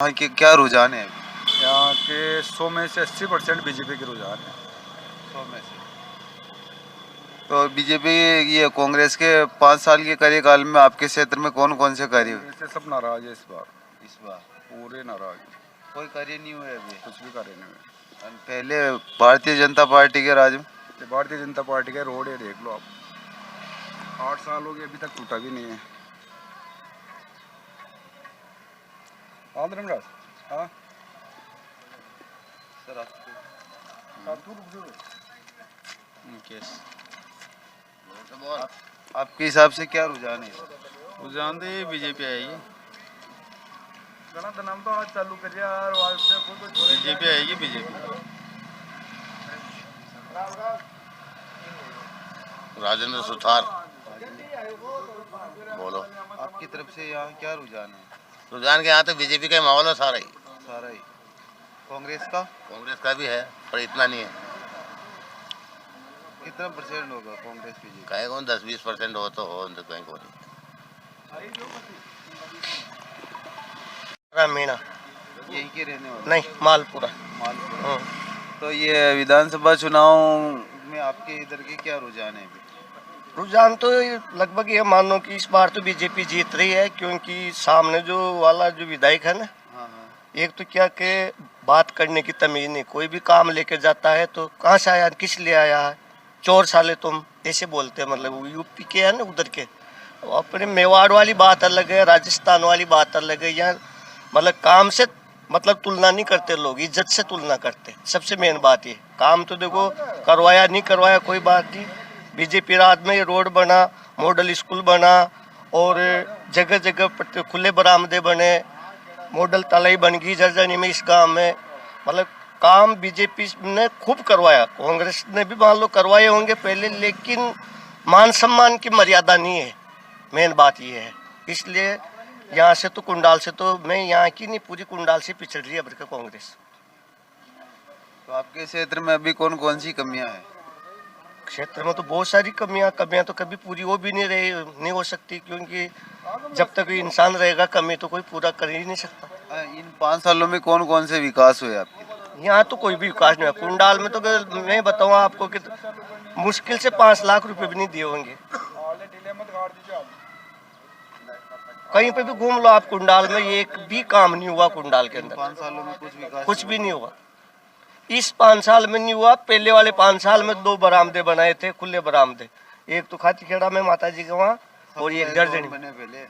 यहाँ के क्या रुझान है? यहाँ के 100 में से 80% बीजेपी के रुझान है। 100 में से तो बीजेपी ये कांग्रेस के 5 साल के कार्यकाल में आपके क्षेत्र में कौन कौन से कार्य हुए? इससे सब नाराज है इस बार, इस बार पूरे नाराज, कोई कार्य नहीं हुए अभी। कुछ भी कार्य नहीं हुए। और पहले भारतीय जनता पार्टी के राज में ये भारतीय जनता पार्टी का रोड है, देख लो आप, 8 साल हो गए अभी तक टूटा भी नहीं है। हाँ धर्मराज, हाँ सर आपके हिसाब से क्या रुझान है? रुझान तो ये बीजेपी आएगी, नाम तो आज चालू करिए यार, बीजेपी आएगी, बीजेपी। राजेंद्र सुथार बोलो। आपकी तरफ से यहाँ क्या रुझान है? रुझान के यहाँ तो बीजेपी का ही माहौल है सारा ही। सारा ही। कांग्रेस का? कांग्रेस का भी है पर इतना नहीं है। कितना परसेंट होगा कांग्रेस बीजेपी? कहे कौन 10-20% हो तो हो, तो कहीं को नहीं। मीना यहीं के रहने वाले? नहीं, मालपुरा। मालपुरा। तो ये विधानसभा चुनाव में आपके इधर के क्या रुझान है अभी? रुझान तो लगभग ये मानो कि इस बार तो बीजेपी जीत रही है, क्योंकि सामने जो वाला जो विधायक है ना, हाँ। एक तो क्या के बात करने की तमीज नहीं, कोई भी काम लेके जाता है तो कहाँ से आया, किस लिए आया है, चोर साले तुम, ऐसे बोलते हैं। मतलब यूपी के है ना उधर के, अपने मेवाड़ वाली बात अलग है, राजस्थान वाली बात अलग है। यहाँ मतलब काम से मतलब तुलना नहीं करते लोग, इज्जत से तुलना करते। सबसे मेन बात ये, काम तो देखो करवाया नहीं करवाया कोई बात नहीं, बीजेपी राज में ये रोड बना, मॉडल स्कूल बना, और जगह जगह खुले बरामदे बने, मॉडल तलाई बन गई जर्जनी में इस गांव में। मतलब काम बीजेपी ने खूब करवाया, कांग्रेस ने भी मान लो करवाए होंगे पहले, लेकिन मान सम्मान की मर्यादा नहीं है, मेन बात ये है। इसलिए यहाँ से तो कुंडाल से तो मैं यहाँ की नहीं, पूरी कुंडाल से पिछड़ रही है अभी कांग्रेस। तो आपके क्षेत्र में अभी कौन कौन सी कमियां हैं? क्षेत्र में तो बहुत सारी कमियां तो कभी पूरी हो भी नहीं हो सकती, क्योंकि जब तक इंसान रहेगा कमी तो कोई पूरा कर ही नहीं सकता। इन 5 सालों में कौन कौन से विकास हुए आपके? यहाँ तो कोई भी विकास नहीं है। कुंडाल में तो मैं बताऊँ आपको कि मुश्किल से 5 लाख रुपए भी नहीं दिए होंगे। कहीं पे भी घूम लो आप कुंडाल में, एक भी काम नहीं हुआ कुंडाल के अंदर। 5 सालों में कुछ विकास? कुछ भी नहीं हुआ, इस 5 साल में नहीं हुआ। पहले वाले 5 साल में 2 बरामदे बनाए थे, खुले बरामदे, एक तो खातीखेड़ा में माता जी के वहाँ, और एक जर्जनी बने पहले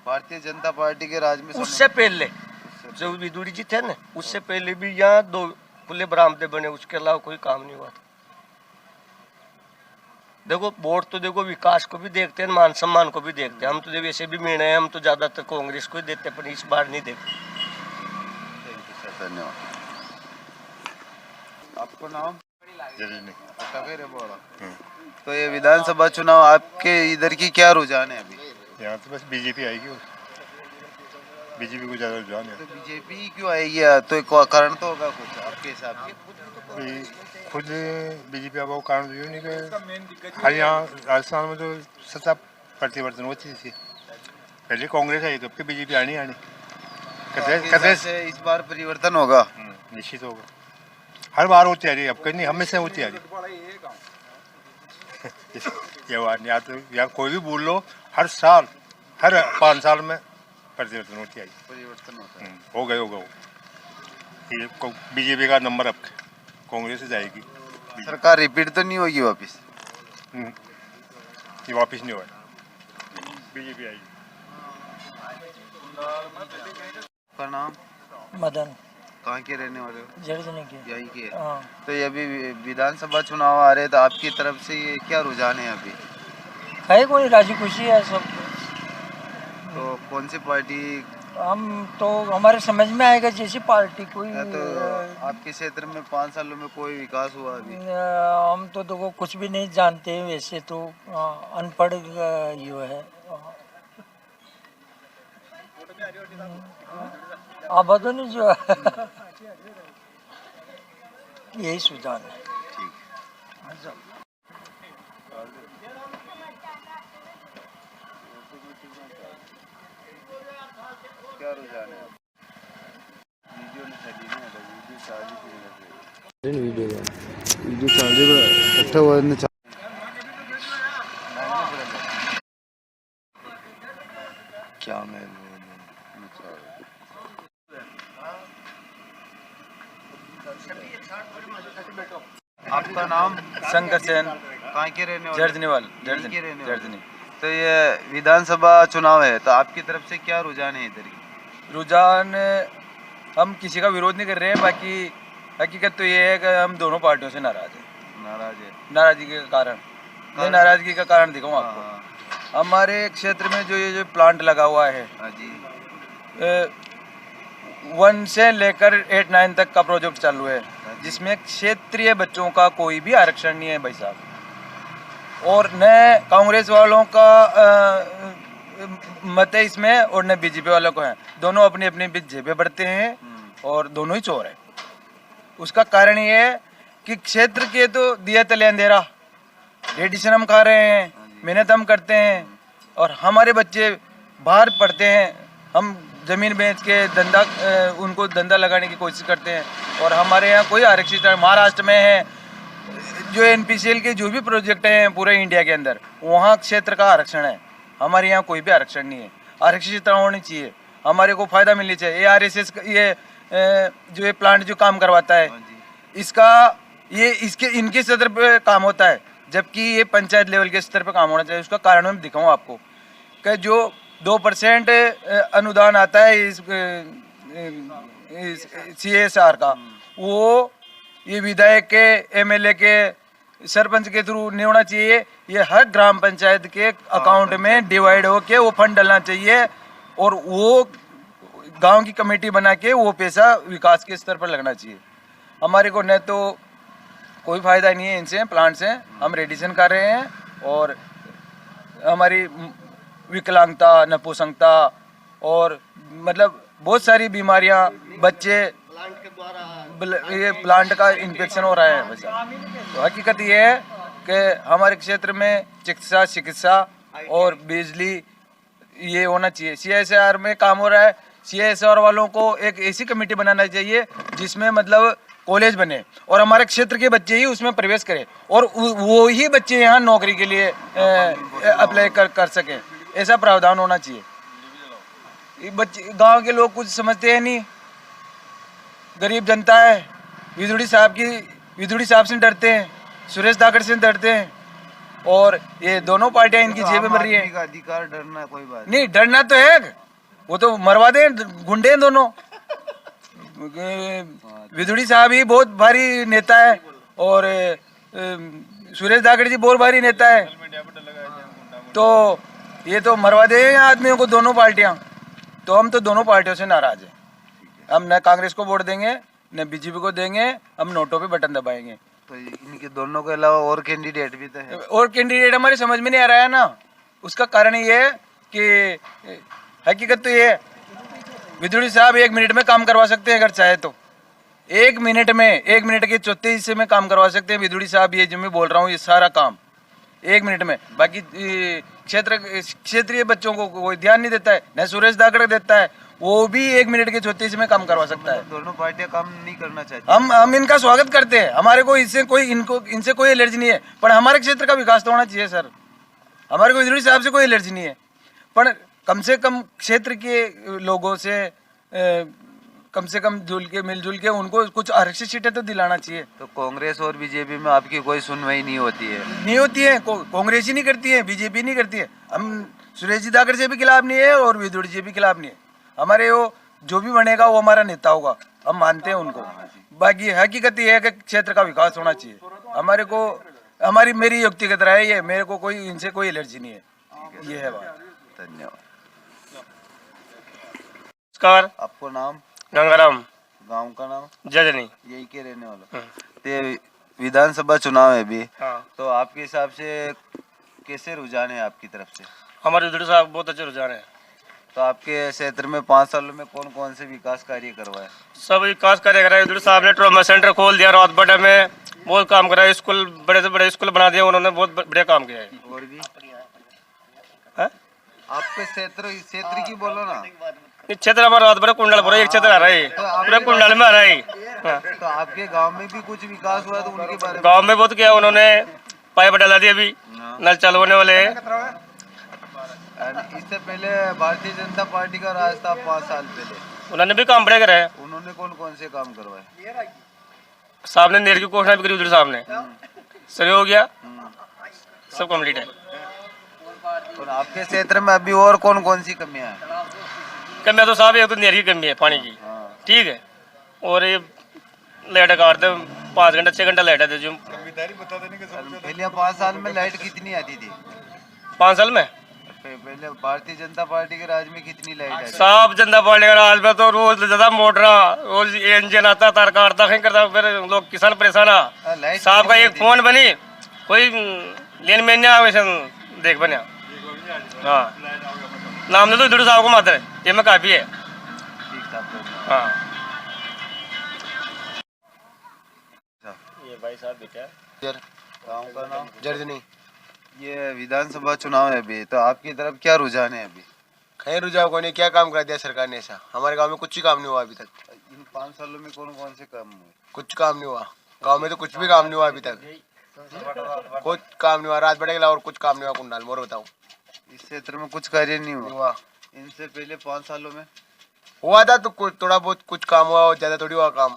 भारतीय जनता पार्टी के राज में। उससे पहले जो विदुरी जी थे ना, उससे पहले भी यहाँ 2 खुले बरामदे बने, उसके अलावा कोई काम नहीं हुआ था। देखो वोट तो देखो विकास को भी देखते हैं, मान सम्मान को भी देखते हैं। हम तो देखो ऐसे भी निर्णय हम तो ज्यादातर कांग्रेस को ही देते, पर इस बार नहीं देते। धन्यवाद। आपको नाम? तो ये विधानसभा चुनाव आपके इधर की क्या रुझान है अभी? यहाँ तो बस बीजेपी आएगी, बीजेपी को ज्यादा रुझान है। तो बीजेपी क्यों आएगी? तो कारण तो होगा कुछ आपके हिसाब से? खुद बीजेपी अब कारण तो यूँ नहीं कि हर यहाँ राजस्थान में तो सत्ता परिवर्तन होती थी, पहले कांग्रेस आई तो फिर बीजेपी आनी कैसे से इस बार परिवर्तन होगा? निश्चित होगा, हर बार होती आ रही है, अब कहीं नहीं हमेशा होती आ रही। ये बात नहीं, तो यहाँ कोई भी बोल लो, हर साल हर 5 साल में परिवर्तन होती आई, परिवर्तन होता है। होगा ये बीजेपी का नंबर अब कांग्रेस से जाएगी। सरकार रिपीट तो नहीं होगी वापस? ये वापस नहीं होगा, बीजेपी आएगी। आपका नाम? मदन। कहाँ के रहने वाले हो? जर्जनी के। यही के? हाँ। तो ये अभी विधानसभा चुनाव आ रहे हैं, तो आपकी तरफ से ये क्या रुझान है अभी? है कोई राजी खुशी है सब। तो कौन सी पार्टी? हम तो हमारे समझ में आएगा जैसी पार्टी कोई। तो आपके क्षेत्र में 5 सालों में कोई विकास हुआ अभी? हम तो देखो कुछ भी नहीं जानते वैसे तो, अनपढ़ ये है। आबादनी जो है यही सुझाव है। ठीक। क्या रुझान है? क्या मैं आपका नाम? शंकर सेन, कहाँ के रहने वाले? जर्जनीवाल, यहीं के रहने वाले? जर्जनी। तो ये विधानसभा चुनाव है, तो आपकी तरफ से क्या रुझान है इधर की? रुझान, हम किसी का विरोध नहीं कर रहे हैं, बाकी हकीकत तो ये है कि हम दोनों पार्टियों से नाराज हैं। नाराज है? नाराजगी का कारण, मैं नाराजगी का कारण दिखाऊँ आपको। हाँ हमारे क्षेत्र में जो ये जो प्लांट लगा हुआ है, हाँ जी। 1 से लेकर 8, 9 तक का प्रोजेक्ट चालू है, जिसमें क्षेत्रीय बच्चों का कोई भी आरक्षण नहीं है भाई साहब। और न कांग्रेस वालों का मत है इसमें, और न बीजेपी वालों को है। दोनों अपनी अपनी जेबें बढ़ते हैं और दोनों ही चोर हैं। उसका कारण ये है कि क्षेत्र के तो दिया तले अंधेरा, रेडिएशन हम खा रहे हैं, मेहनत हम करते हैं, और हमारे बच्चे बाहर पढ़ते हैं। हम जमीन बेच के धंधा, उनको धंधा लगाने की कोशिश करते हैं, और हमारे यहाँ कोई आरक्षित महाराष्ट्र में है जो NPCL के जो भी प्रोजेक्ट हैं पूरे इंडिया के अंदर, वहाँ क्षेत्र का आरक्षण है। हमारे यहाँ कोई भी आरक्षण नहीं है। आरक्षित होनी चाहिए, हमारे को फायदा मिलनी चाहिए। ARSS ये जो ये प्लांट जो काम करवाता है, इसका ये इनके स्तर पे काम होता है, जबकि ये पंचायत लेवल के स्तर पे काम होना चाहिए। उसका कारण मैं दिखाऊँ आपको कि जो 2% अनुदान आता है इस CSR का, वो ये विधायक के, MLA के, सरपंच के थ्रू नहीं होना चाहिए। ये हर ग्राम पंचायत के अकाउंट में डिवाइड होके वो फंड डलना चाहिए, और वो गांव की कमेटी बना के वो पैसा विकास के स्तर पर लगना चाहिए। हमारे को न तो कोई फायदा नहीं है इनसे, प्लांट से। हम रेडिएशन कर रहे हैं, और हमारी विकलांगता, नपुंसकता और मतलब बहुत सारी बीमारियां, बच्चे ये प्लांट का इन्फेक्शन हो रहा है वैसा। तो हकीकत ये है कि हमारे क्षेत्र में चिकित्सा और बिजली ये होना चाहिए। CSR में काम हो रहा है। CSR वालों को एक ऐसी कमेटी बनाना चाहिए जिसमें मतलब कॉलेज बने, और हमारे क्षेत्र के बच्चे ही उसमें प्रवेश करें, और वो ही बच्चे यहाँ नौकरी के लिए अप्लाई कर सकें। ऐसा प्रावधान होना चाहिए। ये बच्चे, गांव के लोग कुछ समझते हैं नहीं, गरीब जनता है। विधुड़ी साहब से डरते हैं, सुरेश धाकड़ से डरते हैं, और ये दोनों पार्टियां इनकी जेबें भर रही है। का अधिकार डरना कोई बात नहीं, डरना तो है, वो तो मरवा दें, गुंडे हैं दोनों। विधुड़ी साहब ही बहुत भारी नेता है, और सुरेश धाकड़ जी बहुत भारी नेता है, तो ये तो मरवा दें आदमियों को, दोनों पार्टियां। तो हम तो दोनों पार्टियों से नाराज हैं। हम न कांग्रेस को वोट देंगे, न BJP को देंगे, हम नोटों पे बटन दबाएंगे। तो इनके दोनों के अलावा और कैंडिडेट भी तो है। और कैंडिडेट हमारे समझ में नहीं आ रहा है ना। उसका कारण ये है कि हकीकत तो ये है, विधुड़ी साहब 1 मिनट में काम करवा सकते हैं अगर चाहे तो। 1 मिनट में, 1 मिनट के 34 हिस्से में काम करवा सकते हैं विधुड़ी साहब। ये जो मैं बोल रहा हूँ, ये सारा काम 1 मिनट में। बाकी क्षेत्रीय बच्चों को कोई ध्यान नहीं देता है, न सुरेश धाकड़ देता है। वो भी 1 मिनट के 34 में काम करवा सकता है। दोनों पार्टियां काम नहीं करना चाहती। हम इनका स्वागत करते हैं। हमारे को इनसे कोई एलर्जी नहीं है, पर हमारे क्षेत्र का विकास तो होना चाहिए सर। हमारे को विधुड़ी साहब से कोई एलर्जी नहीं है, पर कम से कम क्षेत्र के लोगों से कम से कम मिलजुल के उनको कुछ आरक्षित सीटें तो दिलाना चाहिए। तो कांग्रेस और बीजेपी में आपकी कोई सुनवाई नहीं होती है? नहीं होती है, कांग्रेस ही नहीं करती है, बीजेपी नहीं करती है। हम सुरेश जी धाकड़ से भी खिलाफ नहीं है, और विधुड़ी जी भी खिलाफ नहीं है। हमारे वो जो भी बनेगा वो हमारा नेता होगा, हम मानते हैं उनको। बाकी हकीकत ये है कि क्षेत्र का विकास होना चाहिए। हमारे को मेरी व्यक्तिगत राय है, मेरे को कोई इनसे कोई एलर्जी नहीं है। ये है बात। धन्यवाद। नमस्कार। आपको नाम? गंगाराम। गांव का नाम? जजनी। यही के रहने वाला। तो विधानसभा चुनाव है अभी, हाँ। तो आपके हिसाब से कैसे रुझान है आपकी तरफ से? हमारे विधुड़ी साहब बहुत अच्छे रुझान है। तो आपके क्षेत्र में 5 सालों में कौन कौन से विकास कार्य करवाए? सब विकास कार्य करा है। विधुड़ी साहब ने ट्रॉमा सेंटर खोल दिया, रातबड़ा में बहुत काम करा है। स्कूल, बड़े से बड़े स्कूल बना दिया उन्होंने, बहुत बढ़िया काम किया है। और भी है? आपके क्षेत्र की बोलो ना। क्षेत्र हमारा रातबड़ा कुंडलपुर एक क्षेत्र आ रहा है, पूरे कुंडल में आ रहा है। तो आपके गांव में भी कुछ विकास हुआ तो उनके बारे में गांव में बहुत किया उन्होंने, पाइप डाला दिया अभी, हाँ। नल चालू होने वाले हैं। इससे पहले भारतीय जनता पार्टी का राज था 5 साल पहले, उन्होंने भी काम बड़े कराए। उन्होंने कौन कौन से काम करवाए? साहब ने नेर की घोषणा भी करी उधर साहब ने, सही हो गया, सब कंप्लीट है। और आपके क्षेत्र में अभी और कौन कौन सी कमियां हैं? कमियाँ तो साहब एक तो नेर की कमी है पानी की, हाँ। ठीक है, और ये लाइट काटते 5 घंटा 6 घंटा लाइट आती जो पहले 5 साल में लाइट कितनी आती थी? 5 साल में पहले भारतीय जनता पार्टी के राज में कितनी लाइट आती थी? साहब जनता पार्टी का राज में तो रोज ज्यादा मोटर, रोज इंजन आता, तार काटता, कहीं करता, फिर लोग किसान परेशान आ। लाइट साहब का कितनी एक आती फोन बनी, कोई लेन में नहीं वैसे देख बना। हाँ, नाम तो इधर साहब को मात्र है, ये में काफी है। थी? ठीक था। हाँ, ये भाई साहब बेटा गाँव का नाम जर्जनी। ये विधानसभा चुनाव है अभी, तो आपकी तरफ क्या रुझान है अभी? खैर रुझाव को नहीं, क्या काम कर दिया सरकार ने ऐसा? हमारे गांव में कुछ ही काम नहीं हुआ अभी तक। इन 5 सालों में कौन कौन से काम हुए? कुछ काम नहीं हुआ गांव में, तो कुछ भी काम नहीं हुआ अभी तक, कुछ काम नहीं हुआ। रात बढ़ेगा और कुछ काम नहीं हुआ कुंडाल मोर बताऊं। इस क्षेत्र में कुछ कार्य नहीं नहीं हुआ हुआ, इनसे पहले 5 सालों में? हुआ था तो थोड़ा बहुत कुछ काम हुआ और ज्यादा थोड़ी हुआ काम।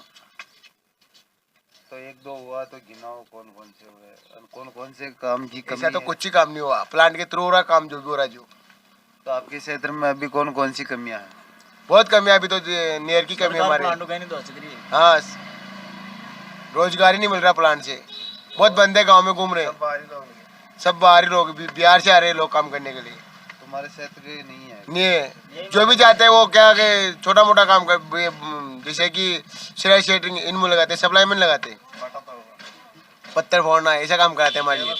तो 1-2 हुआ तो गिनाओ कौन कौन से हुए और कौन कौन से काम की कमी ऐसा तो है? कुछ ही काम नहीं हुआ, प्लांट के थ्रू हो रहा काम जो भी हो रहा जो। तो आपके क्षेत्र में अभी कौन कौन सी कमियां हैं? बहुत कमी है अभी तो, नेर की कमी है हमारे। हाँ, रोजगार ही नहीं मिल रहा प्लांट से, बहुत बंदे गांव में घूम रहे हैं, सब बाहरी लोग, बिहार से आ रहे हैं लोग काम करने के लिए। तुम्हारे क्षेत्र के नहीं है? नहीं है, जो भी जाते हैं वो क्या के छोटा मोटा काम कर, जैसे कि सिलाई सेटिंग इनमें लगाते, सप्लाई में लगाते, पत्थर फोड़ना, ऐसा काम कराते हैं हमारे लिए।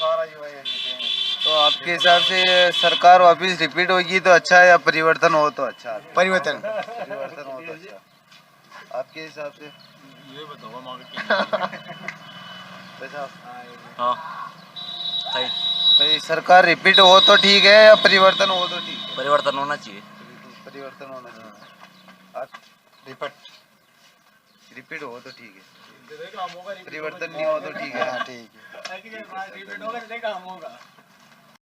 तो आपके हिसाब से सरकार वापिस रिपीट होगी तो अच्छा है या परिवर्तन हो तो अच्छा है? परिवर्तन। परिवर्तन हो तो अच्छा। आपके हिसाब से ये बताओ। तो ये सरकार रिपीट हो तो ठीक है या परिवर्तन हो तो ठीक है? परिवर्तन होना चाहिए। परिवर्तन होना चाहिए। रिपीट हो तो ठीक है, परिवर्तन नहीं हो तो ठीक है। ठीक है।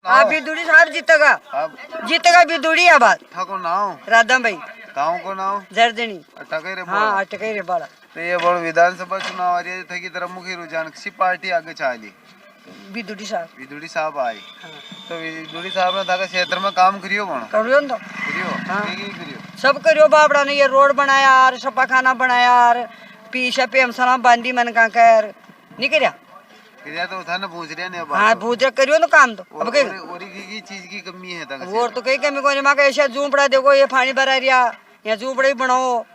हाँ बिदुड़ी साहब जीतेगा, आप जीतेगा बिदुड़ी आबाद। ठाको नाव राधा भाई गाँव को नाव जर्दनी। अटके रे हाँ अटके रे बाड़ा। तो ये बड़ विधानसभा चुनाव आ रही है थे की तरफ मुख्य रुझान सी पार्टी आगे चाली बिदुड़ी साहब विदुड़ी साहब आई। तो विदुड़ी साहब ने था क्षेत्र में काम करियो बण करियो न तो करियो हाँ। की करियो सब करियो बाबड़ा ने, ये रोड बनाया और सपा खाना बनाया और पीछे पे हम सलाम बांधी मन का कर नहीं करिया। करिया तो था ना पूछ रहे ने हाँ पूछ करियो ना काम तो अब कहीं और की चीज की कमी है था वो तो कहीं कमी को नहीं मांगा। ऐसा झूपड़ा देखो ये पानी भरा रिया, यहाँ झूपड़ा ही बनाओ,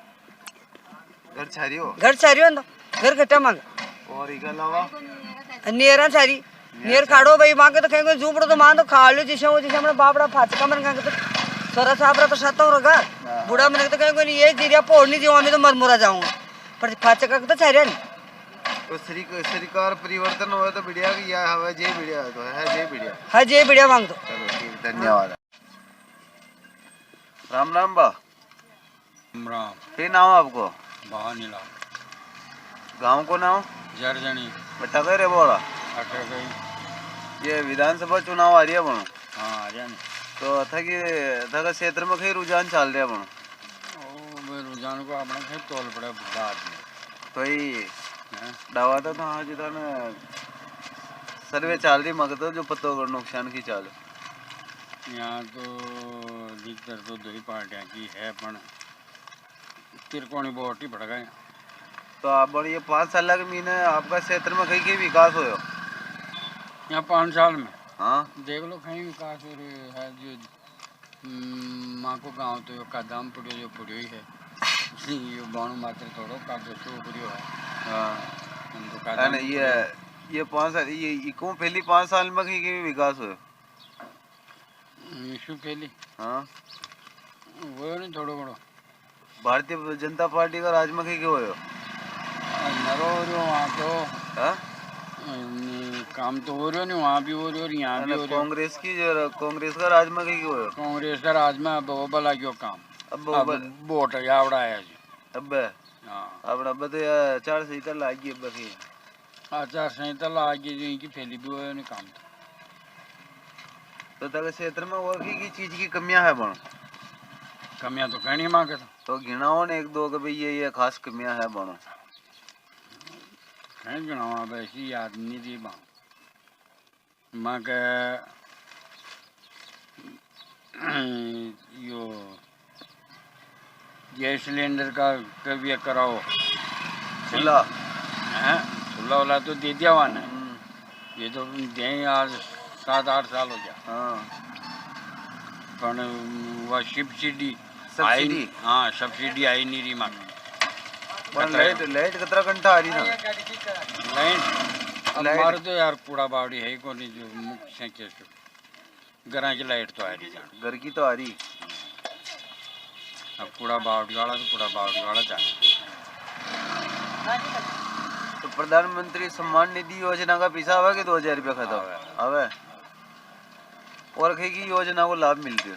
घर छारियो घर सारियो न तो घर घटा मांग और इसके अलावा नेरा सारी नेर खाड़ो भाई मांगे तो कहीं झूपड़ो तो मान तो खा लो जिसे वो जिसे हमारा बापड़ा फाचका मन का तो सोरा साहब तो साता रगा बूढ़ा मन तो कहीं ये दिरिया पोड़ नहीं दियो, मैं तो मरमुरा जाऊंगा पर फाचका तो छारिया नहीं। तो सरकार परिवर्तन हुआ तो बढ़िया की या हवा जय बढ़िया तो है जय बढ़िया। हाँ जय बढ़िया मांग दो। चलो ठीक, धन्यवाद। राम राम बा राम के नाम आपको? बहानीला गांव को नाम जर्जनी बता रे बोला। अटक गई। ये विधानसभा चुनाव आ रही है बनो हाँ आ रहा तो था का क्षेत्र में कई रुझान चल रहे बनो ओ रुझान को अपना फिर तोल पड़े बाद में तो ही दावा था हाँ जिता ने सर्वे चल रही मगर तो जो पत्तों का नुकसान की चाल यहाँ तो अधिकतर तो 2 ही पार्टियाँ की है पर तिरकोनी वोट ही पड़ गए। तो आप बड़ी ये 5 साल के महीने आपका क्षेत्र में कहीं विकास हो यहाँ 5 साल में हाँ देख लो कहीं विकास हो रही है जो माँ को गाँव तो यो कदम पड़ियो जो पड़ियो ही है ये बाणु मात्र थोड़ो का तो पड़ियो है। हाँ नहीं ये 5 साल ये क्यों पहली 5 साल में कहीं विकास हो इशू पहली हाँ वो नहीं थोड़ो बड़ो भारतीय जनता पार्टी का राज में कहीं हो नरो हो रही वहाँ तो हाँ काम तो हो रही नहीं वहाँ भी हो रही और यहाँ भी हो रही। कांग्रेस का राज में कहीं हो कांग्रेस का राज में अब वो भला क्यों काम अब अब वोट आवड़ा आया जी अब हाँ अपना बतो आचार संहिता लागी बखी आचार संहिता लागी जो इनकी फैली भी हुए नहीं काम तो तक क्षेत्र में और की चीज की कमियां है बण कमियां तो कहनी माँ के तो गिनाओ ने एक दो के भाई ये खास कमियां है बणो कहीं गिनावा वैसी याद नहीं थी माँ के यो गैस सिलेंडर का कभी कराओ चला हैं चूल्हा वाला तो दे दिया हुआ ने ये तो दें आज 7-8 साल हो गया हाँ पण वह सब्सिडी सब्सिडी हाँ सब्सिडी आई नहीं रही माँ लाइट लाइट कितना घंटा आ रही ना लाइन हमारे तो यार कूड़ा बावड़ी है को नहीं जो मुख्य से घर की लाइट तो आ रही जान घर की तो आ रही अब कूड़ा बावड़ी वाला तो कूड़ा बावड़ी वाला जाना तो प्रधानमंत्री सम्मान निधि योजना का पैसा आवे कि 2000 रुपया खाता आवे और कहीं की योजना को लाभ मिलते हो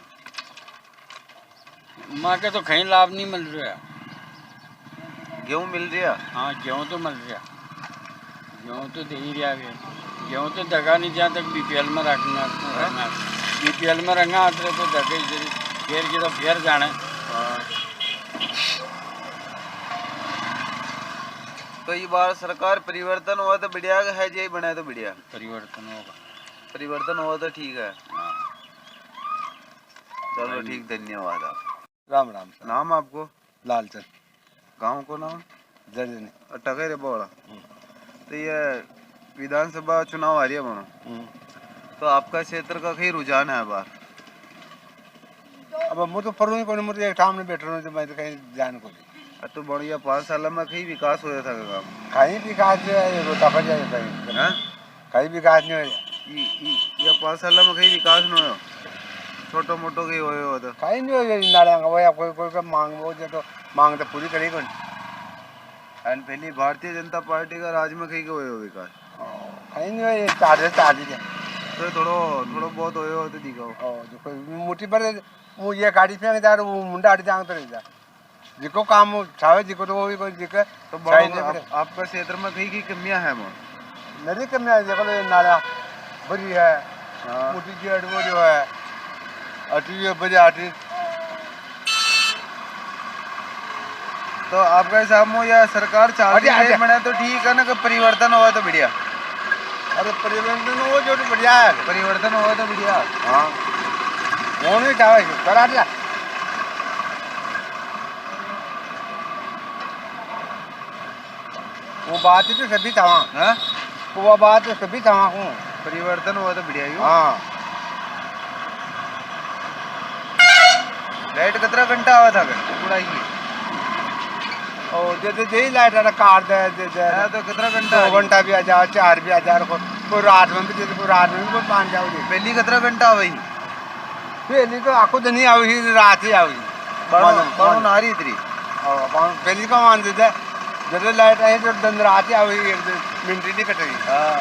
माँ के तो कहीं लाभ नहीं मिल रहा गेहूं मिल रहा हाँ गेहूँ तो मिल रहा गेहूँ तो दे ही रहा है गेहूँ तो दगा नहीं जहाँ तक बीपीएल में रखना बीपीएल में रंगा आते तो दगे फिर की तो फिर जाना तो ये बार सरकार परिवर्तन हुआ तो बढ़िया है जे बनाए तो बढ़िया परिवर्तन होगा परिवर्तन हुआ तो ठीक है चलो ठीक धन्यवाद आप राम राम नाम आपको लालचंद गांव को नाम जर्जनी टकेरे बोला तो ये विधानसभा चुनाव आ रही है बनो तो आपका क्षेत्र का कहीं रुझान है बार अब मुझे तो पढ़ू को मुझे एक सामने बैठ रहा हूँ मैं तो कहीं जान को नहीं तो बढ़िया 5 साल में कहीं विकास हो था काम कहीं विकास जो है रोता पड़ जाए हैं कहीं विकास नहीं हो ये 5 साल में कहीं विकास नहीं हो छोटो मोटो कहीं हो तो कहीं नहीं हो नाले वो आप कोई मांग वो जो तो मांग तो पूरी करी कौन एंड पहली भारतीय जनता पार्टी का राज में कहीं हो विकास कहीं नहीं हो ये चार दीजिए तो थोड़ो बहुत हो तो दिखाओ जो कोई मुट्ठी पर वो ये गाड़ी फेंक जा वो मुंडा हट जाए तो रह जा जिको काम छावे जिको तो वो भी कोई जिको तो आपका क्षेत्र में कहीं की कमियां हैं वो नदी कमियां देखो ये नाला बड़ी है मुट्ठी गेट वो जो है अटी बजे अटी तो आपका हिसाब में या सरकार चाहती है बने तो ठीक है ना कि परिवर्तन हुआ तो बढ़िया अरे परिवर्तन हो जो तो बढ़िया है परिवर्तन हुआ तो बढ़िया हाँ वो नहीं चाहे करा दिया वो बात तो सभी चावा हाँ वो बात तो सभी चावा हूँ परिवर्तन हुआ तो बढ़िया ही हाँ लाइट कितना घंटा आवा था पूरा ही और जैसे लाइट वाला काट दे तो कितना घंटा 2 घंटा भी आ जाओ 4 भी आ जाओ कोई रात में भी जैसे कोई रात में भी कोई 5 जाओ पहली कितना घंटा वही पहली तो आपको तो नहीं आई रात ही आई बाणो नारी इतनी पहली का मान देते जैसे लाइट आई तो दिन रात ही आई मिनट नहीं कटेगी हाँ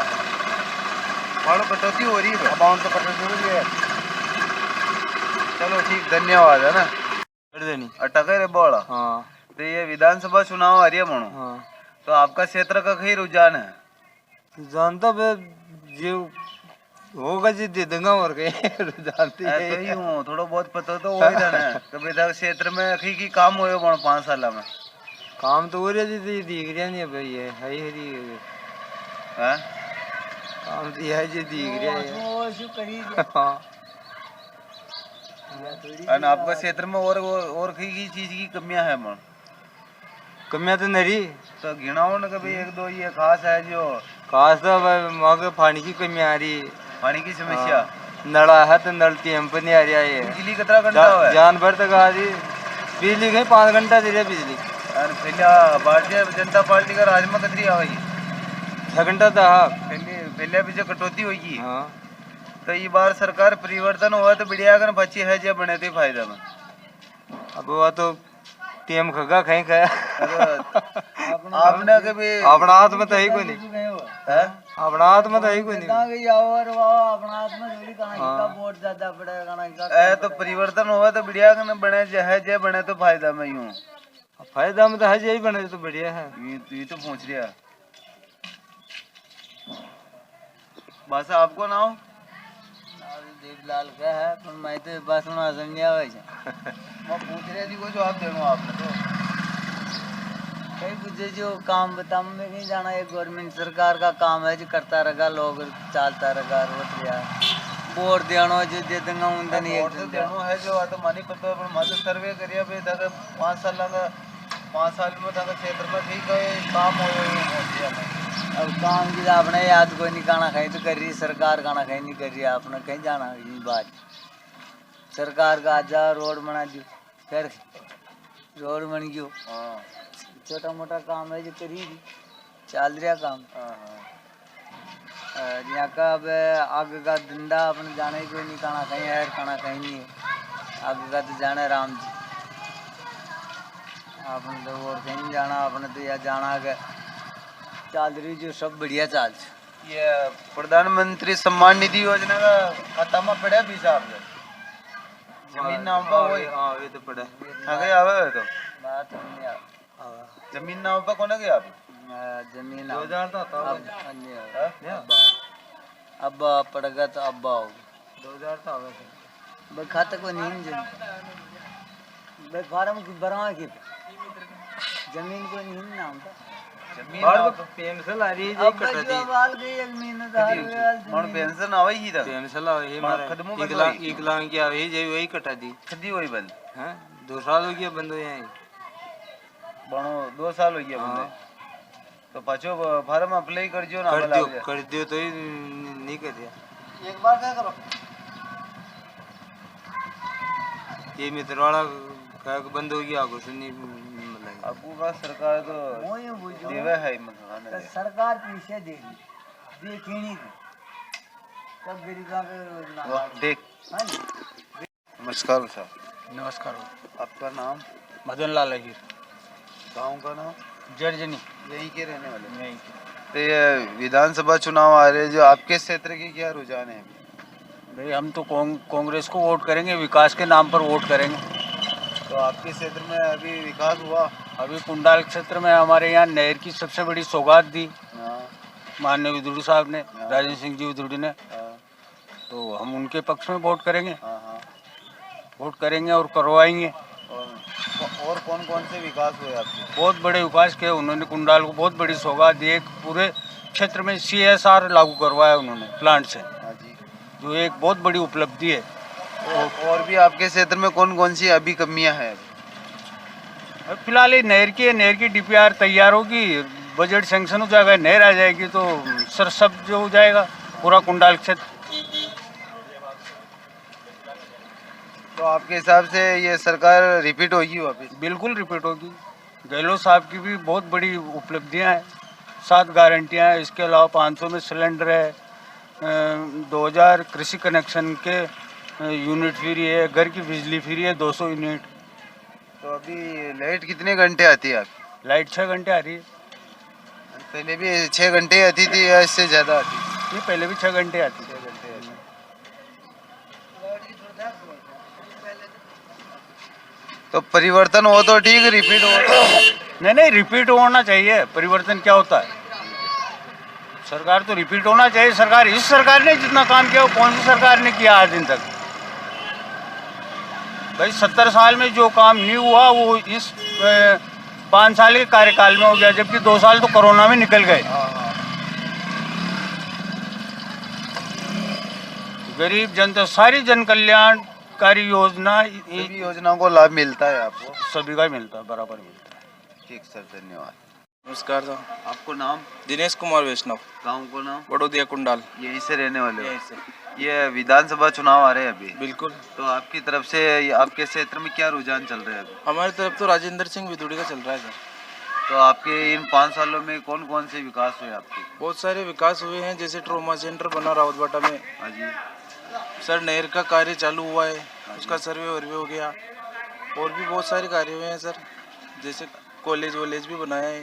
बाणो कटौती हो रही है अमाउंट तो कटौती हो रही है चलो ठीक धन्यवाद है ना अटके रे बोला हाँ तो ये विधानसभा चुनाव आ रही है मनो हाँ तो आपका क्षेत्र का कहीं रुझान है जानता जो होगा जी दे दूंगा और कहीं जानती तो ही हूँ थोड़ा बहुत पता तो हो ही जाना है तो विधान क्षेत्र में कहीं की काम हो 5 साल में काम तो हो रहा जी दिख रहा नहीं भाई है हरी हैं काम तो है जी दिख रहा है हाँ और आपका क्षेत्र में और कहीं की चीज की कमियां है मन कमियां तो नहीं तो गिनाओ ना कभी 1-2 ये खास है जो खास तो वहाँ के पानी की कमी आ रही है पानी की समस्या नड़ा है तो नल टाइम पर नहीं आ रहा है बिजली कितना घंटा हुआ है जानवर तक आ रही बिजली कहीं 5 घंटा दे रही है बिजली और पहले भारतीय जनता पार्टी का राज में कितनी आवेगी 6 घंटा था पहले भी जो कटौती होगी हाँ तो ये बार सरकार परिवर्तन हुआ तो बढ़िया कर बच्ची है जो बने तो फायदा में अब वो तो टीएम खगा कहीं खाया आपने कभी अपना हाथ में तो ही कोई नहीं है अपना हाथ में तो ही कोई नहीं वोट ज्यादा पड़ेगा तो परिवर्तन हुआ तो बढ़िया कर बने जो है जो बने तो फायदा में यूं फायदा में तो है यही बने तो बढ़िया है। ये तो पहुंच रहा। बस आपको नाम देवलाल का है पर मैं तो बस में समझा हुआ है। मैं पूछ रहा थी को जवाब देना आपने तो कहीं मुझे जो काम बता में कहीं जाना, ये गवर्नमेंट सरकार का काम है जो करता रहेगा, लोग चलता रहेगा रोज यार वोट देना जो दे देंगे उनका नहीं वोट तो देनो है जो तो मानी पता पर मत सर्वे करिया बे दादा 5 साल का 5 साल में दादा क्षेत्र में ठीक है काम हो गया। अब काम की आपने याद कोई नहीं खाना कहीं तो कर रही सरकार, खाना कहीं नहीं कर रही आपने कहीं जाना। ये बात सरकार का आज रोड बना दियो, फिर रोड बन गयो, छोटा मोटा काम है जो करी चल रहा काम। यहाँ का अब आगे का धंधा अपने जाने कोई नहीं, खाना कहीं है खाना कहीं नहीं है, आगे का तो जाना राम जी। आपने तो और कहीं नहीं जाना, आपने तो यहाँ जाना है चल रही जो सब बढ़िया चल। ये प्रधानमंत्री सम्मान निधि योजना का खाता में पड़ा 20 आपका जमीन नाम पर वही। हाँ ये तो पड़ा आगे आवे तो बात नहीं आ जमीन नाम पर कौन गया आप जमीन 2000 था अब पड़ेगा तो अब आओ 2000 था भाई खाता को नहीं भाई फार्म की बरवा की जमीन को नहीं नाम था जमीन पेंशन आ रही है कटा दी वाल गई एक महीना दार मन पेंशन आवे ही था पेंशन आ ये मारे 1 लाख की आवे जे वही कटा दी खदी वही बंद हैं 2 साल हो गया बंद हो यही बनो 2 साल हो गया बंद तो पाछो फार्म अप्लाई कर जो ना कर दियो तो ही नहीं कर दिया। एक बार क्या करो ये मित्र वाला का बंद हो गया कुछ नहीं मतलब आपको का सरकार तो देवे है मकान सरकार पीछे देगी देखी नहीं तब गरीबा के देख नमस्कार साहब। नमस्कार आपका नाम मदन लाल अहीर, गांव का नाम जर्जनी, यहीं के रहने वाले यहीं तो ये विधानसभा चुनाव आ रहे हैं जो आपके क्षेत्र के क्या रुझान है? भाई हम तो कांग्रेस को वोट करेंगे, विकास के नाम पर वोट करेंगे। तो आपके क्षेत्र में अभी विकास हुआ? अभी कुंडाल क्षेत्र में हमारे यहाँ नहर की सबसे बड़ी सौगात दी हाँ, माननीय विधुड़ी साहब ने, राजेंद्र सिंह जी विधुड़ी ने, हाँ, तो हम उनके पक्ष में वोट करेंगे, हाँ, हाँ। वोट करेंगे और करवाएंगे। और कौन कौन से विकास हुए आपके? बहुत बड़े विकास किए उन्होंने, कुंडाल को बहुत बड़ी सौगात दी, एक पूरे क्षेत्र में CSR लागू करवाया उन्होंने प्लांट से, हाँ जी। जो एक बहुत बड़ी उपलब्धि है। और भी आपके क्षेत्र में कौन कौन सी अभी कमियां हैं? फिलहाल ये नहर की है, नहर की DPR तैयार होगी, बजट सैंक्शन हो जाएगा, नहर आ जाएगी तो सर सब जो हो जाएगा पूरा कुंडाल क्षेत्र। तो आपके हिसाब से ये सरकार रिपीट होगी वापिस? बिल्कुल रिपीट होगी। गहलोत साहब की भी बहुत बड़ी उपलब्धियां हैं, 7 गारंटियां हैं, इसके अलावा 500 में सिलेंडर है, 2000 कृषि कनेक्शन के यूनिट फ्री है, घर की बिजली फ्री है 200 यूनिट। तो अभी लाइट कितने घंटे आती है आपकी? लाइट 6 घंटे आ रही है, पहले भी 6 घंटे आती थी या इससे ज़्यादा आती थी? ये पहले भी 6 घंटे आती थी। तो परिवर्तन हो तो ठीक, रिपीट हो तो नहीं रिपीट होना चाहिए। परिवर्तन क्या होता है, सरकार तो रिपीट होना चाहिए। सरकार, इस सरकार ने जितना काम किया वो कौन सी सरकार ने किया आज दिन तक? भाई 70 साल में जो काम नहीं हुआ वो इस 5 साल के कार्यकाल में हो गया, जबकि 2 साल तो कोरोना में निकल गए। गरीब जनता सारी जन कल्याणकारी योजना, सभी योजनाओं को लाभ मिलता है आपको? सभी का मिलता है, बराबर मिलता है। ठीक सर, धन्यवाद। नमस्कार सर, आपको नाम? दिनेश कुमार वैष्णव, गांव को नाम? बड़ोदिया कुंडाल, यहीं से रहने वाले हो? यहीं से। ये विधानसभा चुनाव आ रहे हैं अभी, बिल्कुल। तो आपकी तरफ से आपके क्षेत्र में क्या रुझान चल रहे हैं अभी? हमारी तरफ तो राजेंद्र सिंह विधुड़ी का चल रहा है सर। तो आपके इन 5 सालों में कौन कौन से विकास हुए आपके? बहुत सारे विकास हुए हैं, जैसे ट्रोमा सेंटर बना रावतबाटा में। हाँ जी। सर नहर का कार्य चालू हुआ है, उसका सर्वे वर्वे हो गया, और भी बहुत सारे कार्य हुए हैं सर, जैसे कॉलेज वॉलेज भी बनाया है।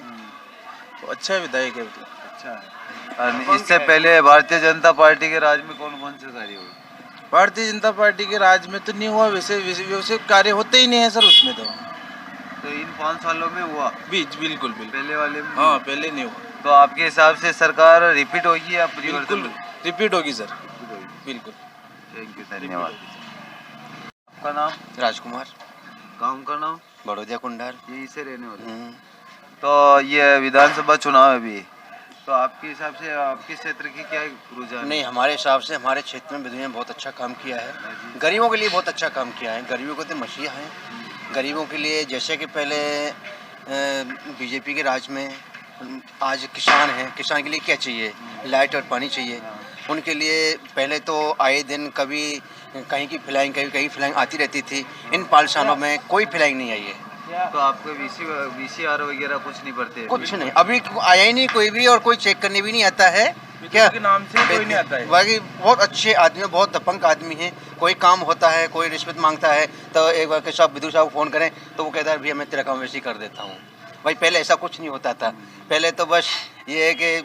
तो अच्छा विधायक है। अच्छा है। और इससे पहले भारतीय जनता पार्टी के राज में कौन कौन से कार्य हुए? भारतीय जनता पार्टी के राज में तो नहीं हुआ, वैसे कार्य होते ही नहीं है सर उसमें। तो इन 5 सालों में हुआ? बीच बिल्कुल बिल्कुल पहले वाले में? हाँ पहले नहीं हुआ। तो आपके हिसाब से सरकार रिपीट होगी या परिवर्तन? बिल्कुल रिपीट होगी सर, बिल्कुल। थैंक यू, धन्यवाद। आपका नाम? राजकुमार, गाँव का नाम? बड़ौदिया कुंडाल। यहीं से रहने वाले? तो ये विधानसभा चुनाव है अभी, तो आपके हिसाब से आपके क्षेत्र की क्या रुझान? नहीं, हमारे हिसाब से हमारे क्षेत्र में विधायक ने बहुत अच्छा काम किया है, गरीबों के लिए बहुत अच्छा काम किया है। गरीबों को तो मसीहा हैं, गरीबों के लिए जैसे कि पहले बीजेपी के राज में आज किसान हैं, किसान के लिए क्या चाहिए? लाइट और पानी चाहिए। उनके लिए पहले तो आए दिन कभी कहीं की फ्लाइंग कभी कहीं फ्लाइंग आती रहती थी। इन 5 सालों में कोई फ्लाइंग नहीं आई है। तो आपको VCR वगैरह कुछ नहीं पड़ते? कुछ नहीं, अभी आया ही नहीं कोई भी, और कोई चेक करने भी नहीं आता है। क्या के नाम से कोई नहीं आता है। बाकी बहुत अच्छे आदमी, बहुत दबंग आदमी हैं। कोई काम होता है, कोई रिश्वत मांगता है तो एक बार के साहब विदुर साहब को फ़ोन करें तो वो कहता है भैया मैं तेरा काम वैसे ही कर देता हूँ। भाई पहले ऐसा कुछ नहीं होता था। पहले तो बस ये है कि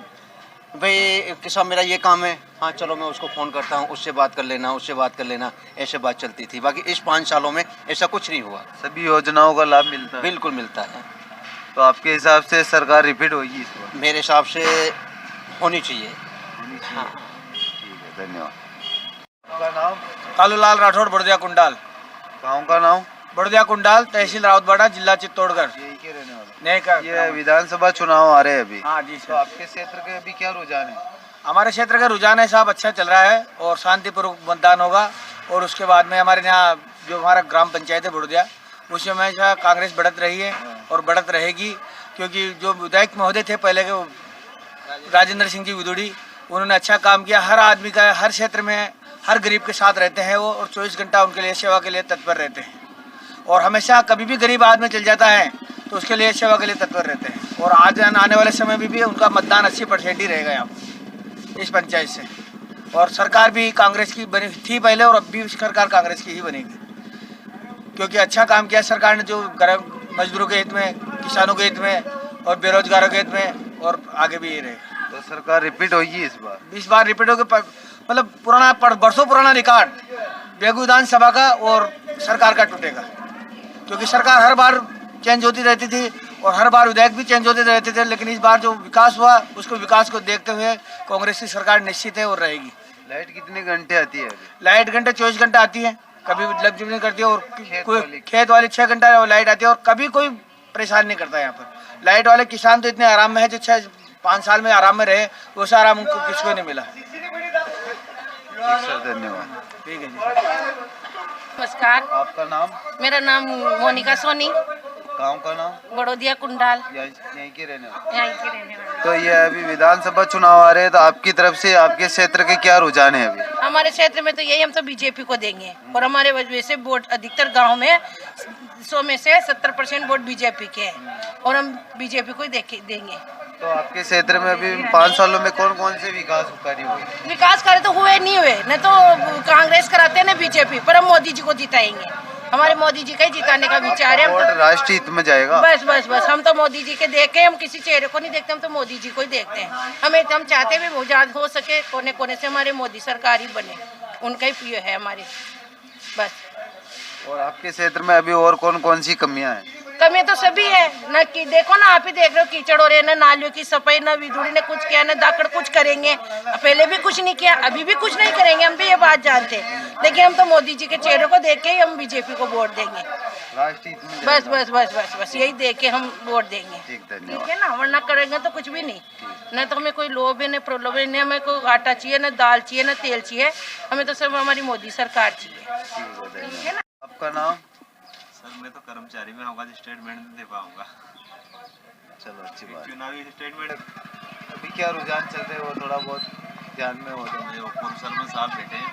भाई कि साहब मेरा ये काम है, हाँ चलो मैं उसको फ़ोन करता हूँ, उससे बात कर लेना, उससे बात कर लेना, ऐसे बात चलती थी। बाकी इस 5 सालों में ऐसा कुछ नहीं हुआ। सभी योजनाओं का लाभ मिलता है? बिल्कुल मिलता है। तो आपके हिसाब से सरकार रिपीट होगी इस बार? मेरे हिसाब से होनी चाहिए। हाँ ठीक है, धन्यवाद। आपका नाम? कालूलाल राठौड़, बड़ौदिया कुंडाल। गाँव का नाम? बड़ौदिया कुंडाल, तहसील रावतबाड़ा, जिला चित्तौड़गढ़। यही के रहने वाले? नहीं का ये विधानसभा चुनाव आ रहे हैं अभी। हाँ जी तो सर। आपके क्षेत्र के अभी क्या रुझान है? हमारे क्षेत्र का रुझान है साहब अच्छा चल रहा है और शांतिपूर्वक मतदान होगा। और उसके बाद में हमारे यहाँ जो हमारा ग्राम पंचायत है बड़ौदिया, उसमें हमेशा कांग्रेस बढ़त रही है और बढ़त रहेगी, क्योंकि जो विधायक महोदय थे पहले के राजेंद्र सिंह जी विदुड़ी, उन्होंने अच्छा काम किया। हर आदमी का, हर क्षेत्र में हर गरीब के साथ रहते हैं वो, और 24 घंटा उनके लिए सेवा के लिए तत्पर रहते हैं। और हमेशा कभी भी गरीब आदमी चल जाता है तो उसके लिए सेवा के लिए तत्पर रहते हैं। और आज आने वाले समय में भी उनका मतदान 80% ही रहेगा यहाँ इस पंचायत से। और सरकार भी कांग्रेस की बनी थी पहले, और अब भी सरकार कांग्रेस की ही बनेगी, क्योंकि अच्छा काम किया सरकार ने, जो गरीब मजदूरों के हित में, किसानों के हित में और बेरोजगारों के हित में, और आगे भी ये रहेगा। तो सरकार रिपीट होगी इस बार? इस बार रिपीट होगी, मतलब पुराना बरसों पुराना रिकॉर्ड बेगू विधानसभा का और सरकार का टूटेगा, क्योंकि सरकार हर बार चेंज होती रहती थी और हर बार विधायक भी चेंज होते रहते थे, लेकिन इस बार जो विकास हुआ उसको विकास को देखते हुए कांग्रेस की सरकार निश्चित है और रहेगी। लाइट कितने घंटे आती है अभी? लाइट घंटे 24 घंटा आती है, कभी लग नहीं करती है। और वाली? खेत वाली 6 घंटा लाइट आती है, और कभी कोई परेशान नहीं करता है यहाँ पर। लाइट वाले किसान तो इतने आराम में है, जो 5 साल में आराम में रहे, वैसा आराम उनको किसको नहीं मिला। सर धन्यवाद। ठीक है जी। नमस्कार, आपका नाम? मेरा नाम मोनिका सोनी, गाँव का नाम? बड़ौदिया कुंडाल, यहीं के रहने वाले? यहाँ की रहने वाली। तो ये अभी विधानसभा चुनाव आ रहे हैं, तो आपकी तरफ से आपके क्षेत्र के क्या रुझान है अभी? हमारे क्षेत्र में तो यही, हम तो बीजेपी को देंगे, और हमारे वजह से वोट अधिकतर गांव में 100 में से 70% वोट बीजेपी के हैं, और हम बीजेपी को ही देंगे। तो आपके क्षेत्र में अभी 5 सालों में कौन कौन से विकास कार्य हुए? विकास कार्य तो हुए नहीं हुए, न तो कांग्रेस कराते हैं न बीजेपी, पर हम मोदी जी को जिताएंगे। हमारे मोदी जी का ही जिताने का विचार है। वोट राष्ट्रीय हित में जाएगा? बस बस बस, हम तो मोदी जी के देख के, हम किसी चेहरे को नहीं देखते, हम तो मोदी जी को ही देखते हैं। हम चाहते भी हो सके कोने कोने से हमारे मोदी सरकार ही बने, उनका ही प्रिय है हमारे, बस। और आपके क्षेत्र में अभी और कौन कौन सी कमियां हैं? कमी तो सभी है न, कि देखो ना, आप ही देख रहे हो कीचड़ हो रहे हैं, न नालियों की सफाई, न विधुड़ी ने कुछ किया, न दाकड़ कुछ करेंगे। पहले भी कुछ नहीं किया, अभी भी कुछ नहीं करेंगे, हम भी ये बात जानते हैं। लेकिन हम तो मोदी जी के चेहरे को देख के ही हम बीजेपी को वोट देंगे। राष्ट्रीय हित में बस बस बस बस बस, यही देख के हम वोट देंगे। ठीक ठीक है ना, वरना करेंगे तो कुछ भी नहीं। न तो हमें कोई लोभ है, न प्रलोभ है, न हमें कोई आटा चाहिए, न दाल चाहिए, न तेल चाहिए, हमें तो सब हमारी मोदी सरकार चाहिए। ठीक है ना। आपका नाम? सर मैं तो कर्मचारी में होगा, स्टेटमेंट नहीं दे पाऊंगा। चलो अच्छी बात। चुनावी स्टेटमेंट अभी क्या रुझान चल रहे हैं वो थोड़ा बहुत ध्यान में हो तो। सर में साहब बैठे हैं।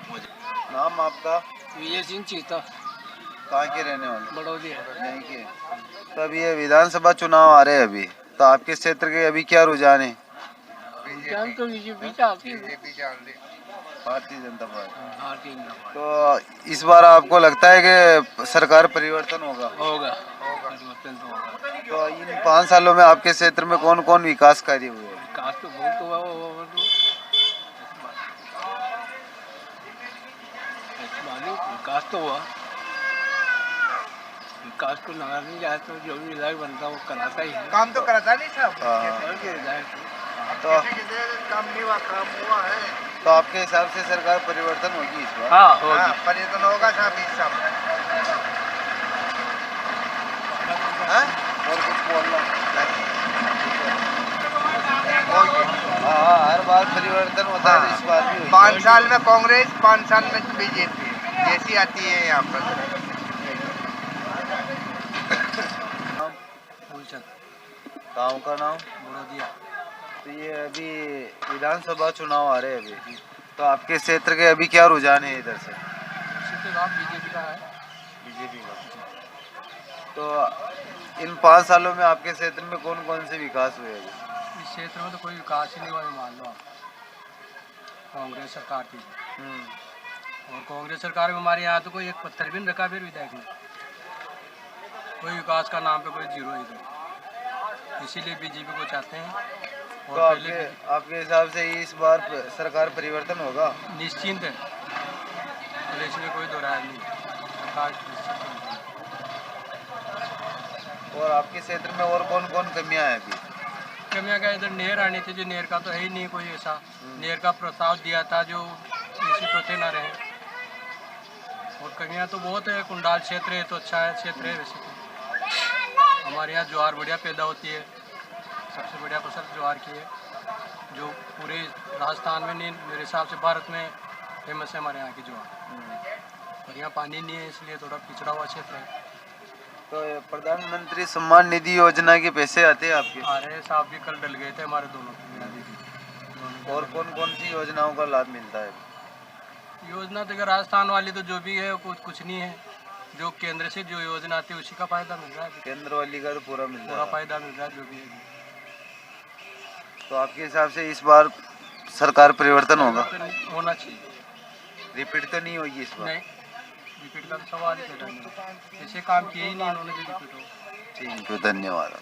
नाम आपका? विजय सिंह चीता, कहाँ के रहने वाले? बड़ौदिया। यहीं के। तो अभी ये विधानसभा चुनाव आ रहे हैं अभी, तो आपके क्षेत्र के अभी क्या रुझान है? तो बीजेपी चाहती है, भारतीय जनता पार्टी। भारतीय। तो इस बार आपको लगता है कि सरकार परिवर्तन होगा? होगा, परिवर्तन तो होगा। तो इन 5 सालों में आपके क्षेत्र में कौन कौन विकास कार्य हुए? विकास तो बहुत हुआ, विकास तो हुआ, विकास को नजर नहीं जाए तो जो भी विधायक बनता है वो कराता ही है। काम तो कराता नहीं साहब। तो काम नहीं हुआ, काम हुआ है। तो आपके हिसाब से सरकार परिवर्तन होगी इस बार? हाँ होगी। परिवर्तन होगा साहब इस साल। और कुछ बोलना? हाँ, हर बार परिवर्तन होता है, इस बार भी 5 साल में कांग्रेस, 5 साल में बीजेपी जैसी आती है यहाँ पर। गाँव का नाम? बुरोदिया। तो ये अभी विधानसभा चुनाव आ रहे हैं अभी, तो आपके क्षेत्र के अभी क्या रुझान है इधर से? बीजेपी का है। बीजेपी का। तो इन 5 सालों में आपके क्षेत्र में कौन कौन से विकास हुए अभी? इस क्षेत्र में तो कोई विकास ही नहीं हुआ, मान लो आप। कांग्रेस सरकार थी और कांग्रेस सरकार में हमारे यहाँ तो कोई एक पत्थर भी नहीं रखा फिर विधायक ने। कोई विकास का नाम पे कोई जीरो इधर, इसीलिए बीजेपी को चाहते हैं। और तो आपके हिसाब से इस बार सरकार परिवर्तन होगा? निश्चिंत है, तो इसमें कोई दो राय नहीं, सरकार निश्चित है। और आपके क्षेत्र में और कौन कौन कमियां हैं अभी? कमियाँ का इधर नहर आनी थी, जो नहर का तो है ही नहीं कोई ऐसा। नहर का प्रस्ताव दिया था जो इसी प्रति ना रहे। और कमियाँ तो बहुत है, कुंडाल क्षेत्र है तो अच्छा है क्षेत्र है वैसे तो। हमारे यहाँ ज्वार बढ़िया पैदा होती है, सबसे बढ़िया फसल ज्वार की है, जो पूरे राजस्थान में नहीं, मेरे हिसाब से भारत में फेमस है हमारे यहाँ की ज्वार। और यहाँ पानी नहीं है इसलिए थोड़ा पिछड़ा हुआ क्षेत्र है। तो प्रधानमंत्री सम्मान निधि योजना के पैसे आते हैं आपके? अरे साहब भी कल डल गए थे हमारे दोनों। और कौन कौन सी योजनाओं का लाभ मिलता है? योजना तो राजस्थान वाली तो जो भी है कुछ नहीं है, जो केंद्र से जो योजना आती है उसी का फायदा मिल रहा है। केंद्र वाली का तो पूरा मिल रहा है, पूरा फायदा मिल रहा है जो भी है। तो आपके हिसाब से इस बार सरकार परिवर्तन होगा? होना चाहिए। रिपीट तो नहीं होगी इस बार? नहीं, रिपीट का तो सवाल ही पैदा नहीं, ऐसे काम किए ही नहीं उन्होंने जो रिपीट हो। ठीक है, धन्यवाद।